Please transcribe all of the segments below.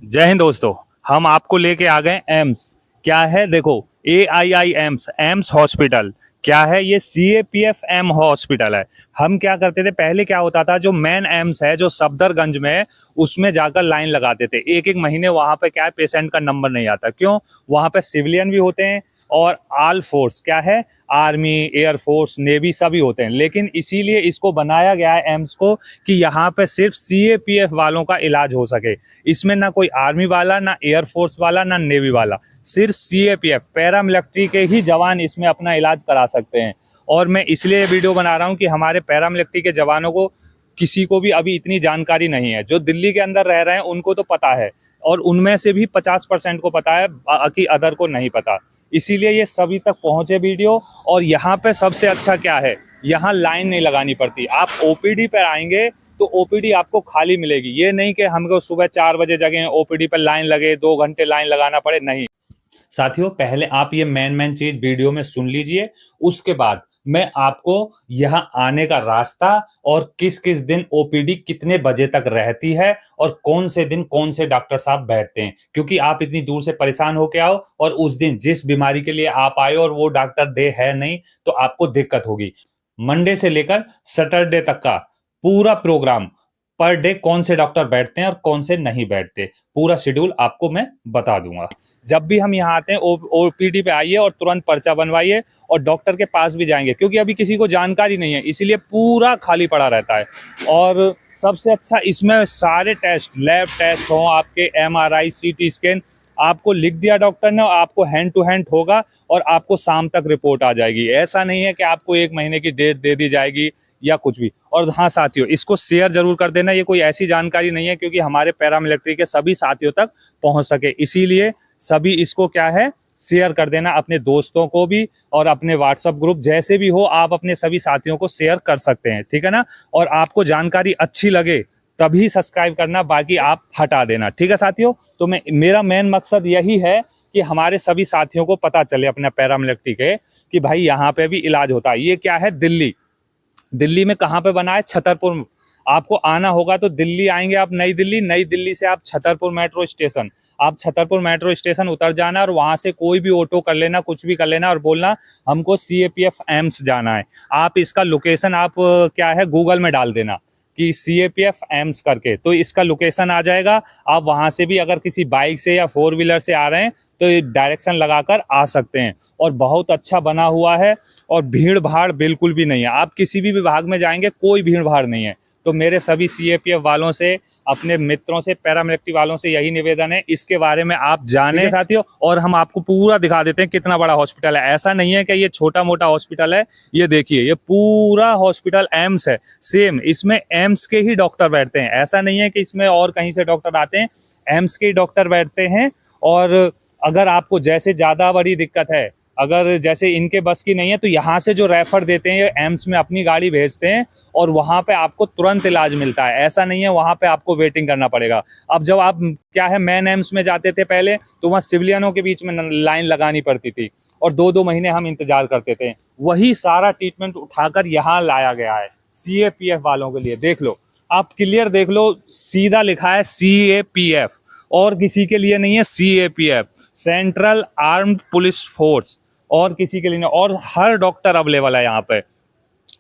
जय हिंद दोस्तों। हम आपको लेके आ गए एम्स। क्या है देखो, AII एम्स, एम्स हॉस्पिटल। क्या है ये? CAPF-M हॉस्पिटल है। हम क्या करते थे पहले, क्या होता था, जो मेन एम्स है जो सफदरगंज में है, उसमें जाकर लाइन लगाते थे एक एक महीने। वहां पे क्या है, पेशेंट का नंबर नहीं आता। क्यों? वहां पे सिविलियन भी होते हैं और ऑल फोर्स, क्या है, आर्मी, एयरफोर्स, नेवी सभी होते हैं। लेकिन इसीलिए इसको बनाया गया है एम्स को कि यहाँ पे सिर्फ CAPF वालों का इलाज हो सके। इसमें ना कोई आर्मी वाला, ना एयरफोर्स वाला, ना नेवी वाला, सिर्फ CAPF पैरामिलिट्री के ही जवान इसमें अपना इलाज करा सकते हैं। और मैं इसलिए वीडियो बना रहा हूँ कि हमारे पैरामिलिट्री के जवानों को, किसी को भी अभी इतनी जानकारी नहीं है। जो दिल्ली के अंदर रह रहे हैं उनको तो पता है, और उनमें से भी 50% को पता है, बाकी अदर को नहीं पता। इसीलिए ये सभी तक पहुंचे वीडियो। और यहाँ पे सबसे अच्छा क्या है, यहाँ लाइन नहीं लगानी पड़ती। आप OPD पर आएंगे तो OPD आपको खाली मिलेगी। ये नहीं कि हमको सुबह 4 बजे जगह OPD पर लाइन लगे, 2 घंटे लाइन लगाना पड़े, नहीं। साथियों, पहले आप ये मेन चीज वीडियो में सुन लीजिए, उसके बाद मैं आपको यहाँ आने का रास्ता और किस किस दिन OPD कितने बजे तक रहती है और कौन से दिन कौन से डॉक्टर साहब बैठते हैं, क्योंकि आप इतनी दूर से परेशान होके आओ और उस दिन जिस बीमारी के लिए आप आए और वो डॉक्टर डे है नहीं, तो आपको दिक्कत होगी। मंडे से लेकर सैटरडे तक का पूरा प्रोग्राम, पर डे कौन से डॉक्टर बैठते हैं और कौन से नहीं बैठते, पूरा शेड्यूल आपको मैं बता दूंगा। जब भी हम यहाँ आते हैं OPD पे आइए और तुरंत पर्चा बनवाइए और डॉक्टर के पास भी जाएंगे, क्योंकि अभी किसी को जानकारी नहीं है, इसीलिए पूरा खाली पड़ा रहता है। और सबसे अच्छा इसमें सारे टेस्ट, लैब टेस्ट हो, आपके MRI, CT स्कैन, आपको लिख दिया डॉक्टर ने, आपको हैंड टू हैंड होगा और आपको शाम तक रिपोर्ट आ जाएगी। ऐसा नहीं है कि आपको 1 महीने की डेट दे दी जाएगी या कुछ भी। और हाँ साथियों, इसको शेयर जरूर कर देना। ये कोई ऐसी जानकारी नहीं है क्योंकि हमारे पैरामिलिट्री के सभी साथियों तक पहुंच सके, इसीलिए सभी इसको क्या है, शेयर कर देना अपने दोस्तों को भी, और अपने व्हाट्सएप ग्रुप जैसे भी हो, आप अपने सभी साथियों को शेयर कर सकते हैं, ठीक है ना। और आपको जानकारी अच्छी लगे तभी सब्सक्राइब करना, बाकी आप हटा देना, ठीक है साथियों। तो मेरा मेन मकसद यही है कि हमारे सभी साथियों को पता चले अपने पैरामिलिट्री के, कि भाई यहाँ पे भी इलाज होता है। ये क्या है, दिल्ली। दिल्ली में कहाँ पे बना है? छतरपुर। आपको आना होगा तो दिल्ली आएंगे आप, नई दिल्ली, नई दिल्ली से आप छतरपुर मेट्रो स्टेशन, आप छतरपुर मेट्रो स्टेशन उतर जाना और वहां से कोई भी ऑटो कर लेना, कुछ भी कर लेना और बोलना हमको CAPF एम्स जाना है। आप इसका लोकेशन आप क्या है, गूगल में डाल देना कि CAPF एम्स करके, तो इसका लोकेशन आ जाएगा। आप वहां से भी अगर किसी बाइक से या 4 व्हीलर से आ रहे हैं तो डायरेक्शन लगाकर आ सकते हैं। और बहुत अच्छा बना हुआ है और भीड़ भाड़ बिल्कुल भी नहीं है। आप किसी भी विभाग में जाएंगे कोई भीड़ भाड़ नहीं है। तो मेरे सभी CAPF वालों से, अपने मित्रों से, पैरामिलिट्री वालों से यही निवेदन है, इसके बारे में आप जाने साथियों। और हम आपको पूरा दिखा देते हैं कितना बड़ा हॉस्पिटल है। ऐसा नहीं है कि ये छोटा मोटा हॉस्पिटल है, ये देखिए ये पूरा हॉस्पिटल एम्स है। सेम इसमें एम्स के ही डॉक्टर बैठते हैं, ऐसा नहीं है कि इसमें और कहीं से डॉक्टर आते हैं, एम्स के ही डॉक्टर बैठते हैं। और अगर आपको जैसे ज़्यादा बड़ी दिक्कत है, अगर जैसे इनके बस की नहीं है, तो यहाँ से जो रेफर देते हैं एम्स में अपनी गाड़ी भेजते हैं और वहाँ पे आपको तुरंत इलाज मिलता है। ऐसा नहीं है वहाँ पे आपको वेटिंग करना पड़ेगा। अब जब आप क्या है मेन एम्स में जाते थे पहले, तो वहाँ सिविलियनों के बीच में लाइन लगानी पड़ती थी और 2-2 महीने हम इंतजार करते थे। वही सारा ट्रीटमेंट उठाकर यहाँ लाया गया है CAPF वालों के लिए। देख लो, आप क्लियर देख लो, सीधा लिखा है CAPF, और किसी के लिए नहीं है CAPF, central armed police force, और किसी के लिए नहीं। और हर डॉक्टर अवेलेबल है यहाँ पे।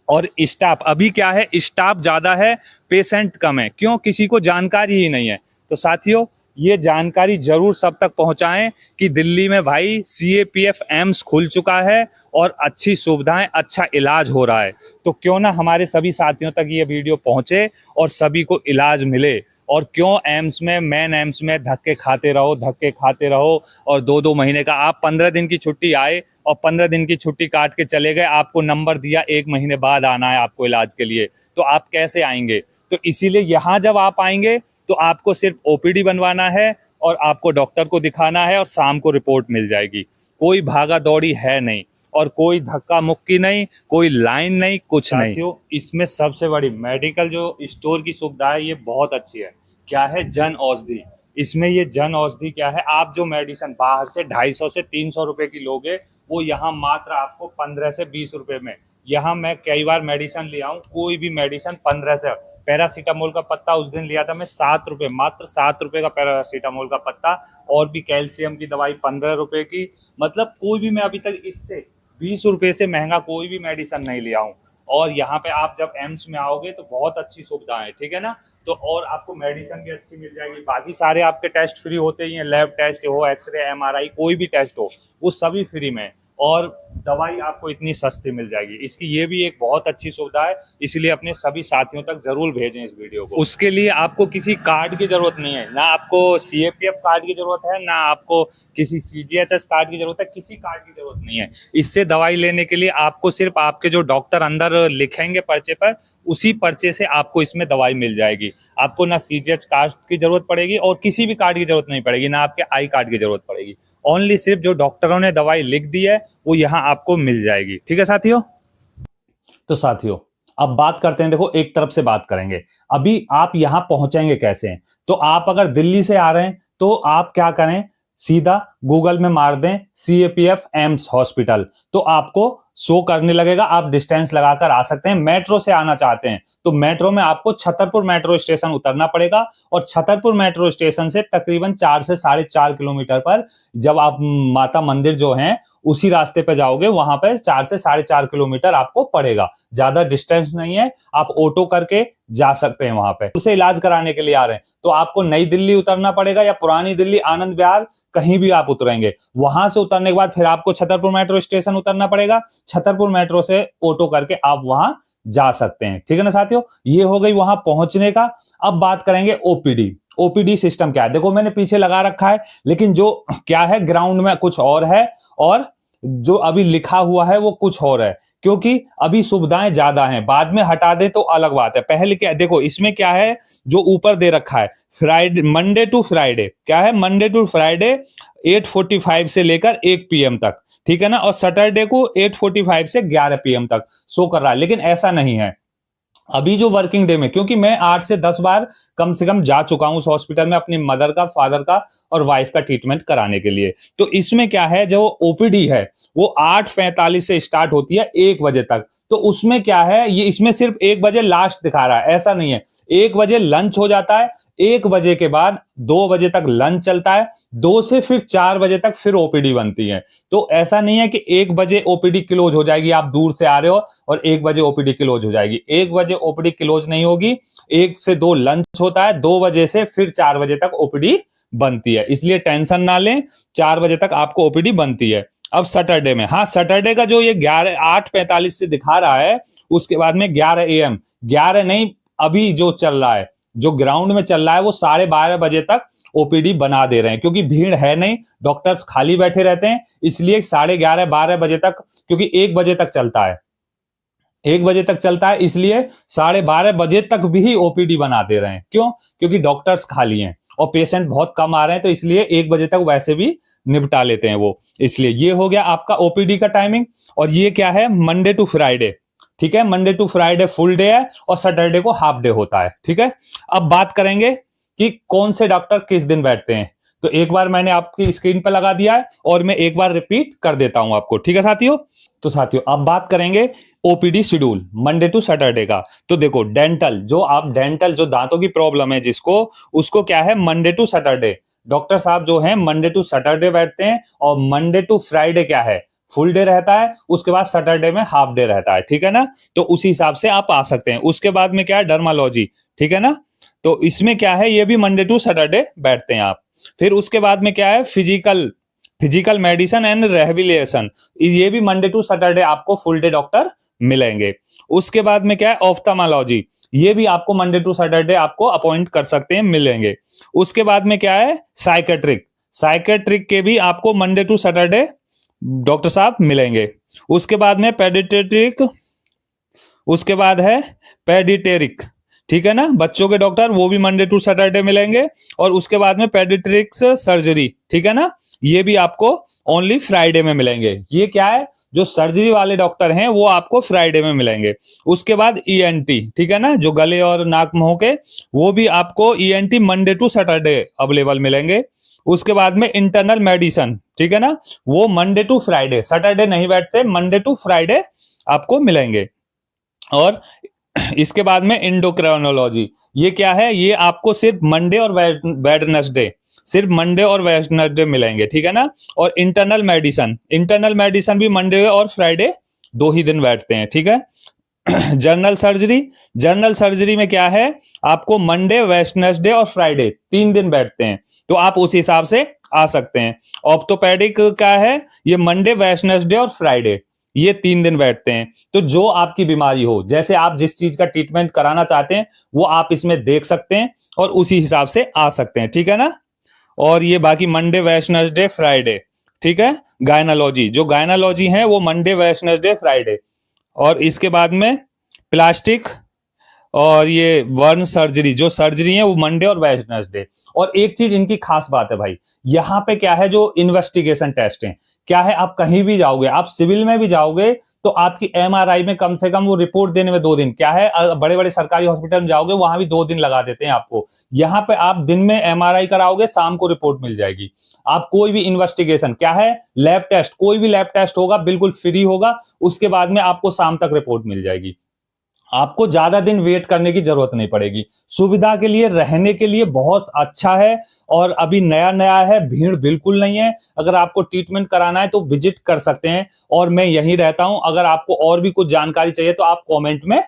और स्टाफ अभी क्या है, स्टाफ ज्यादा है, पेशेंट कम है। क्यों? किसी को जानकारी ही नहीं है। तो साथियों, ये जानकारी जरूर सब तक पहुंचाएं कि दिल्ली में भाई CAPF एम्स खुल चुका है और अच्छी सुविधाएं, अच्छा इलाज हो रहा है। तो क्यों ना हमारे सभी साथियों तक ये वीडियो पहुंचे और सभी को इलाज मिले। और क्यों एम्स में, मेन एम्स में धक्के खाते रहो, धक्के खाते रहो, और 2-2 महीने का, आप 15 दिन की छुट्टी आए और 15 दिन की छुट्टी काट के चले गए, आपको नंबर दिया 1 महीने बाद आना है आपको इलाज के लिए, तो आप कैसे आएंगे? तो इसीलिए यहाँ जब आप आएंगे तो आपको सिर्फ OPD बनवाना है और आपको डॉक्टर को दिखाना है और शाम को रिपोर्ट मिल जाएगी। कोई भागा दौड़ी है नहीं और कोई धक्का मुक्की नहीं, कोई लाइन नहीं, कुछ नहीं। साथियों, इसमें सबसे बड़ी मेडिकल जो स्टोर की सुविधा है ये बहुत अच्छी है। क्या है? जन औषधि। इसमें ये जन औषधि क्या है, आप जो मेडिसिन बाहर से 250 से 300 रुपए की लोगे, वो यहाँ मात्र आपको 15 से 20 रुपए में। यहाँ मैं कई बार मेडिसिन लिया हूँ, कोई भी मेडिसिन 15 से, पैरासीटामोल का पत्ता उस दिन लिया था मैं 7 रुपए, मात्र 7 रुपए का पैरासीटामोल का पत्ता। और भी कैल्शियम की दवाई 15 रुपए की। मतलब कोई भी मैं अभी तक इससे 20 रुपए से महंगा कोई भी मेडिसिन नहीं लिया हूँ। और यहाँ पे आप जब एम्स में आओगे तो बहुत अच्छी सुविधा है, ठीक है ना। तो और आपको मेडिसिन भी अच्छी मिल जाएगी, बाकी सारे आपके टेस्ट फ्री होते ही हैं, लैब टेस्ट हो, एक्सरे, एमआरआई, कोई भी टेस्ट हो वो सभी फ्री में। और दवाई आपको इतनी सस्ती मिल जाएगी, इसकी ये भी एक बहुत अच्छी सुविधा है। इसलिए अपने सभी साथियों तक जरूर भेजें इस वीडियो को। उसके लिए आपको किसी कार्ड की जरूरत नहीं है, ना आपको सीएपीएफ कार्ड की जरूरत है, ना आपको किसी सीजीएचएस कार्ड की जरूरत है, किसी कार्ड की जरूरत नहीं है। इससे दवाई लेने के लिए आपको सिर्फ आपके जो डॉक्टर अंदर लिखेंगे पर्चे पर, उसी पर्चे से आपको इसमें दवाई मिल जाएगी। आपको ना सीजीएच कार्ड की जरूरत पड़ेगी और किसी भी कार्ड की जरूरत नहीं पड़ेगी, ना आपके आई कार्ड की जरूरत पड़ेगी। ओनली सिर्फ जो डॉक्टरों ने दवाई लिख दी है वो यहाँ आपको मिल जाएगी, ठीक है साथियों। तो साथियों अब बात करते हैं, देखो एक तरफ से बात करेंगे, अभी आप यहां पहुंचेंगे कैसे। तो आप अगर दिल्ली से आ रहे हैं तो आप क्या करें, सीधा गूगल में मार दें सीएपीएफ एम्स हॉस्पिटल, तो आपको शो करने लगेगा। आप डिस्टेंस लगाकर आ सकते हैं। मेट्रो से आना चाहते हैं तो मेट्रो में आपको छतरपुर मेट्रो स्टेशन उतरना पड़ेगा, और छतरपुर मेट्रो स्टेशन से तकरीबन 4 से 4.5 किलोमीटर पर जब आप माता मंदिर जो है उसी रास्ते पे जाओगे, वहां पे 4 से 4.5 किलोमीटर आपको पड़ेगा। ज्यादा डिस्टेंस नहीं है, आप ऑटो करके जा सकते हैं वहां पे। उसे इलाज कराने के लिए आ रहे हैं तो आपको नई दिल्ली उतरना पड़ेगा या पुरानी दिल्ली, आनंद विहार, कहीं भी आप उतरेंगे। वहां से उतरने के बाद फिर आपको छतरपुर मेट्रो स्टेशन उतरना पड़ेगा। छतरपुर मेट्रो से ऑटो करके आप वहां जा सकते हैं, ठीक है ना साथियों। ये हो गई वहां पहुंचने का। अब बात करेंगे ओपीडी। ओपीडी सिस्टम क्या है, देखो मैंने पीछे लगा रखा है, लेकिन जो क्या है ग्राउंड में कुछ और है और जो अभी लिखा हुआ है वो कुछ और है, क्योंकि अभी सुविधाएं ज्यादा हैं। बाद में हटा दे तो अलग बात है। पहले क्या देखो इसमें क्या है, जो ऊपर दे रखा है फ्राइडे, मंडे टू फ्राइडे, क्या है मंडे टू फ्राइडे 8:45 से लेकर 1 PM तक, ठीक है ना। और सैटरडे को 8:45 से 11 PM तक शो कर रहा है, लेकिन ऐसा नहीं है अभी जो वर्किंग डे में, क्योंकि मैं 8 से 10 बार कम से कम जा चुका हूं उस हॉस्पिटल में अपनी मदर का, फादर का और वाइफ का ट्रीटमेंट कराने के लिए। तो इसमें क्या है, जो ओपीडी है वो 8:45 से स्टार्ट होती है 1 बजे तक। तो उसमें क्या है, ये इसमें सिर्फ 1 बजे लास्ट दिखा रहा है, ऐसा नहीं है। 1 बजे लंच हो जाता है, 1 बजे के बाद 2 बजे तक लंच चलता है, 2 से फिर 4 बजे तक फिर ओपीडी बनती है। तो ऐसा नहीं है कि 1 बजे ओपीडी क्लोज हो जाएगी, आप दूर से आ रहे हो और 1 बजे ओपीडी क्लोज हो जाएगी। 1 बजे ओपीडी क्लोज नहीं होगी, 1 से 2 लंच होता है, 2 बजे से फिर 4 बजे तक ओपीडी बनती है। इसलिए टेंशन ना लें, 4 बजे तक आपको ओपीडी बनती है। अब सैटरडे में, हाँ सैटरडे का जो ये 8:45 से दिखा रहा है, उसके बाद में 11 AM, 11 नहीं अभी जो चल रहा है, जो ग्राउंड में चल रहा है वो 12:30 बजे तक ओपीडी बना दे रहे हैं, क्योंकि भीड़ है नहीं, डॉक्टर्स खाली बैठे रहते हैं, इसलिए 11:30 12 बजे तक, क्योंकि 1 बजे तक चलता है, 1 बजे तक चलता है, इसलिए 12:30 बजे तक भी ओपीडी बना दे रहे हैं। क्यों? क्योंकि डॉक्टर्स खाली हैं और पेशेंट बहुत कम आ रहे हैं, तो इसलिए 1 बजे तक वैसे भी निपटा लेते हैं वो। इसलिए ये हो गया आपका ओपीडी का टाइमिंग। और ये क्या है, मंडे टू फ्राइडे, ठीक है, Monday to Friday full day है और सैटरडे को हाफ डे होता है, ठीक है। अब बात करेंगे कि कौन से डॉक्टर किस दिन बैठते हैं। तो एक बार मैंने आपकी स्क्रीन पर लगा दिया है और मैं एक बार रिपीट कर देता हूं आपको, ठीक है साथियों। तो साथियों अब बात करेंगे OPD schedule Monday to Saturday का। तो देखो डेंटल, जो दांतों की प्रॉब्लम है जिसको, उसको क्या है मंडे टू सैटरडे, डॉक्टर साहब जो हैं मंडे टू सैटरडे बैठते हैं। और मंडे टू फ्राइडे क्या है, फुल डे रहता है, उसके बाद सैटरडे में हाफ डे रहता है, ठीक है ना। तो उसी हिसाब से आप आ सकते हैं। उसके बाद में क्या है, डर्मालॉजी, ठीक है ना। तो इसमें क्या है, ये भी मंडे टू सैटरडे बैठते हैं आप। फिर उसके बाद में क्या है, फिजिकल मेडिसिन एंड रिहैबिलिटेशन, ये भी मंडे टू सैटरडे आपको फुल डे डॉक्टर मिलेंगे। उसके बाद में क्या है, ऑफ्थल्मोलॉजी, ये भी आपको मंडे टू सैटरडे आपको अपॉइंट कर सकते हैं, मिलेंगे। उसके बाद में क्या है, साइकेट्रिक के भी आपको मंडे टू सैटरडे डॉक्टर साहब मिलेंगे। उसके बाद में पेडियाट्रिक, उसके बाद है पेडिटेरिक, ठीक है ना, बच्चों के डॉक्टर, वो भी मंडे टू सैटरडे मिलेंगे। और उसके बाद में पेडिट्रिक्स सर्जरी, ठीक है ना, ये भी आपको ओनली फ्राइडे में मिलेंगे। ये क्या है, जो सर्जरी वाले डॉक्टर हैं वो आपको फ्राइडे में मिलेंगे। उसके बाद ईएनटी, ठीक है ना, जो गले और नाक मुंह के, वो भी आपको ENT Monday to Saturday available मिलेंगे। उसके बाद में इंटरनल मेडिसिन, ठीक है ना, वो मंडे टू फ्राइडे, सैटरडे नहीं बैठते, मंडे टू फ्राइडे आपको मिलेंगे। और इसके बाद में इंडोक्राइनोलॉजी, ये क्या है, ये आपको सिर्फ मंडे और वेडनेसडे, सिर्फ मंडे और वेडनेसडे मिलेंगे, ठीक है ना। और इंटरनल मेडिसिन, इंटरनल मेडिसिन भी मंडे और फ्राइडे 2 ही दिन बैठते हैं, ठीक है। जनरल सर्जरी, जनरल सर्जरी में क्या है, आपको मंडे, वेडनेसडे और फ्राइडे 3 दिन बैठते हैं, तो आप उस हिसाब से आ सकते हैं। ऑर्थोपेडिक का है, ये मंडे, वेडनेसडे और फ्राइडे, ये 3 दिन बैठते हैं। तो जो आपकी बीमारी हो, जैसे आप जिस चीज का ट्रीटमेंट कराना चाहते हैं वो आप इसमें देख सकते हैं और उसी हिसाब से आ सकते हैं, ठीक है ना। और ये बाकी मंडे, वेडनेसडे, फ्राइडे, ठीक है। गायनालॉजी, जो गायनालॉजी है वो मंडे, वेडनेसडे, फ्राइडे। और इसके बाद में प्लास्टिक और ये वर्न सर्जरी, जो सर्जरी है वो मंडे और वेडनेसडे। और एक चीज इनकी खास बात है भाई, यहाँ पे क्या है, जो इन्वेस्टिगेशन टेस्ट है, क्या है, आप कहीं भी जाओगे, आप सिविल में भी जाओगे तो आपकी एमआरआई में कम से कम वो रिपोर्ट देने में 2 दिन, क्या है, बड़े बड़े सरकारी हॉस्पिटल में जाओगे वहां भी 2 दिन लगा देते हैं आपको। यहाँ पे आप दिन में एमआरआई कराओगे, शाम को रिपोर्ट मिल जाएगी। आप कोई भी इन्वेस्टिगेशन, क्या है, लैब टेस्ट, कोई भी लैब टेस्ट होगा बिल्कुल फ्री होगा, उसके बाद में आपको शाम तक रिपोर्ट मिल जाएगी। आपको ज्यादा दिन वेट करने की जरूरत नहीं पड़ेगी। सुविधा के लिए, रहने के लिए बहुत अच्छा है। और अभी नया नया है, भीड़ बिल्कुल नहीं है। अगर आपको ट्रीटमेंट कराना है तो विजिट कर सकते हैं, और मैं यहीं रहता हूं। अगर आपको और भी कुछ जानकारी चाहिए तो आप कमेंट में